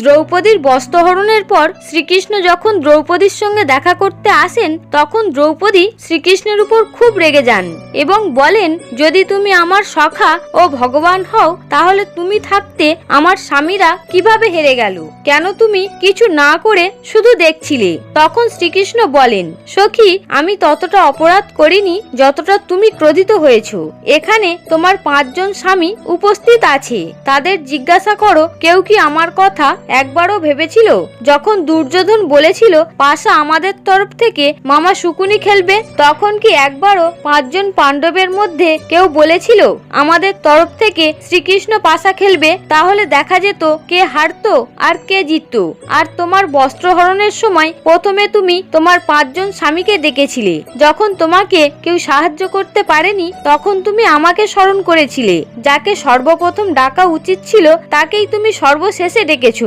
দ্রৌপদীর বস্ত্রহরণের পর শ্রীকৃষ্ণ যখন দ্রৌপদীর সঙ্গে দেখা করতে আসেন, তখন দ্রৌপদী শ্রীকৃষ্ণের উপর খুব রেগে যান এবং বলেন, যদি তুমি আমার সখা ও ভগবান হও তাহলে তুমি থাকতে আমার স্বামীরা কিভাবে হেরে গেল? কেন তুমি কিছু না করে শুধু দেখছিলে? তখন শ্রীকৃষ্ণ বলেন, সখী, আমি ততটা অপরাধ করিনি যতটা তুমি ক্রোধিত হয়েছ। এখানে তোমার 5 জন স্বামী উপস্থিত আছে, তাদের জিজ্ঞাসা করো কেউ কি আমার কথা একবারও ভেবেছিল? যখন দুর্যোধন বলেছিল পাশা আমাদের তরফ থেকে মামা শকুনি খেলবে, তখন কি একবারও 5 জন পাণ্ডবের মধ্যে কেউ বলেছিল আমাদের তরফ থেকে শ্রীকৃষ্ণ পাশা খেলবে? তাহলে দেখা যেত কে হারতো আর কে জিততো। আর তোমার বস্ত্রহরণের সময় প্রথমে তুমি তোমার 5 জন স্বামীকে ডেকেছিলে। যখন তোমাকে কেউ সাহায্য করতে পারেনি তখন তুমি আমাকে স্মরণ করেছিলে। যাকে সর্বপ্রথম ডাকা উচিত ছিল তাকেই তুমি সর্বশেষে ডেকেছো।